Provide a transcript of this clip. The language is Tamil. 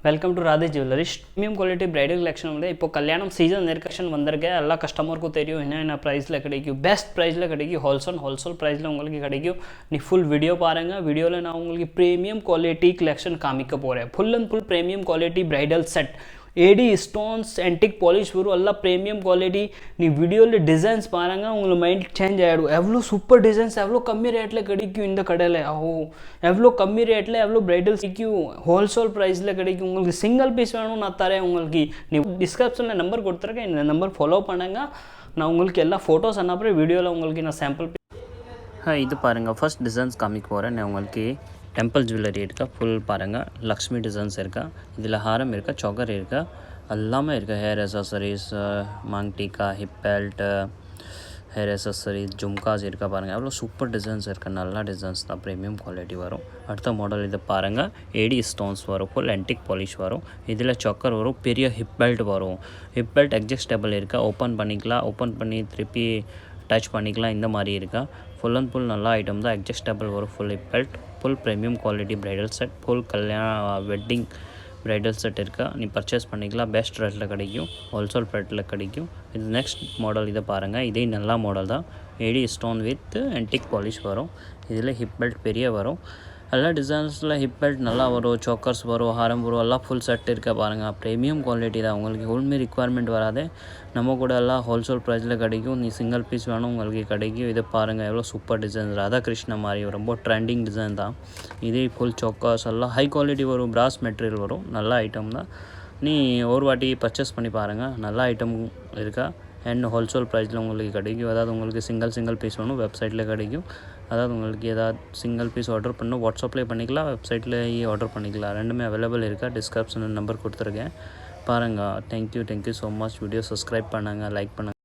welcome to Radhe jewellery premium quality bridal collection வந்து இப்போ கல்யாணம் சீசன் நெருக்கஷன் வந்திருக்கு எல்லா கஸ்டமருக்கும் தெரியும் என்ன பிரைஸ்ல கிடைக்கும் பெஸ்ட் பிரைஸ்ல கிடைக்கும் ஹோல்சேல் பிரைஸ்ல உங்களுக்கு கிடைக்கும் நீ ஃபுல் வீடியோ பாருங்க வீடியோல நான் உங்களுக்கு பிரீமியம் குவாலிட்டி கலெக்ஷன் காமிக்க போறேன் full and full premium quality bridal set AD stones antique polish वो अल्ला प्रीमियम क्वालिटी नी वीडियो डिजाइन्स पारंगा उंगल माइंड चेंज आयडु एव्लो सूपर डिजाइन्स एव्लो कम्मी रेट्ल कडिक्कु इंद कडेले ओ एव्लो कम्मी रेट्ल एव्लो ब्राइडल सिक्कु होलसेल प्राइसல கிடைக்கும் உங்களுக்கு சிங்கிள் பீஸ் வேணும்னா தரேன் உங்களுக்கு நீ டிஸ்கிரிப்ஷன்ல நம்பர் கொடுத்திருக்கேன் இந்த நம்பர் ஃபாலோ பண்ணுங்க நான் உங்களுக்கு எல்லா போட்டோஸ் அனுப்புறேன் வீடியோல உங்களுக்கு நான் சாம்பிள் இது பாருங்க ஃபர்ஸ்ட் டிசைன்ஸ் காமிக்க போறேன் நான் உங்களுக்கு टेम्पल ज्वेलरी फुल पारंगा लक्ष्मी डिजाइन्स इला हारम चौकर अल्लामे hair accessories maang tikka hip belt hair accessories झुमकास पारंगा एव्वलो सूपर डिजाइन्स नल्ला डिजाइन्स दा प्रीमियम क्वालिटी वरुम அடுத்த மாடல் இது பாருங்க ஏடி ஸ்டோன்ஸ் வரும் ஃபுல் ஆன்டிக் பாலிஷ் வரும் இதில் சாக்கர் வரும் பெரிய ஹிப் பெல்ட் வரும் ஹிப் பெல்ட் அட்ஜஸ்டபிள் இருக்கா ஓப்பன் பண்ணிக்கலாம் ஓப்பன் பண்ணி திருப்பி टच பண்ணிக்கலாம் இந்த மாதிரி இருக்கா ஃபுல் அண்ட் ஃபுல் நல்ல ஐட்டம் தான் அட்ஜஸ்டபிள் வரும் full hip belt full premium quality bridal set full கல்யாண வெட்டிங் பிரைடல் செட் இருக்கா நீ பர்ச்சேஸ் பண்ணிக்கலாம் பெஸ்ட் ரேட்டில் கிடைக்கும் ஹோல்சேல் ரேட்டில் கிடைக்கும் இது நெக்ஸ்ட் மாடல் இதை பாருங்கள் இதே நல்ல மாடல் தான் AD stone with antique polish வரும் இதில் ஹிப் பெல்ட் பெரிய வரும் எல்லா டிசைன்ஸில் ஹிப் பெல்ட் நல்லா வரும் சோக்கர்ஸ் வரும் ஹாரம் வரும் எல்லாம் ஃபுல் செட் இருக்க பாருங்கள் ப்ரீமியம் குவாலிட்டி தான் உங்களுக்கு ஹோல்மே ரிக்குவயர்மெண்ட் வராது நம்ம கூட எல்லாம் ஹோல்சேல் ப்ரைஸில் கிடைக்கும் நீ சிங்கிள் பீஸ் வேணும் உங்களுக்கு கிடைக்கும் இதை பாருங்கள் எவ்வளோ சூப்பர் டிசைன் ராதாகிருஷ்ண மாதிரி ரொம்ப ட்ரெண்டிங் டிசைன் தான் இதே ஃபுல் சோக்கர்ஸ் எல்லாம் ஹை குவாலிட்டி வரும் பிராஸ் மெட்டீரியல் வரும் நல்ல ஐட்டம் தான் நீ ஒரு வாட்டி பர்ச்சேஸ் பண்ணி பாருங்கள் நல்ல ஐட்டம் இருக்கா அண்ட் ஹோல்சேல் ப்ரைஸில் உங்களுக்கு கிடைக்கும் அதாவது உங்களுக்கு சிங்கிள் பீஸ் வேணும் வெப்சைட்டில் கிடைக்கும் அதாவது உங்களுக்கு ஏதாவது சிங்கிள் பீஸ் ஆர்டர் பண்ணணும் வாட்ஸ்அப்லேயே பண்ணிக்கலாம் வெப்சைட்லேயே ஆர்டர் பண்ணிக்கலாம் ரெண்டுமே அவைலபிள் இருக்கா டிஸ்கிரிப்ஷனில் நம்பர் கொடுத்துருக்கேன் பாருங்கள் thank you so much video subscribe பண்ணுங்கள் லைக் பண்ணுங்கள்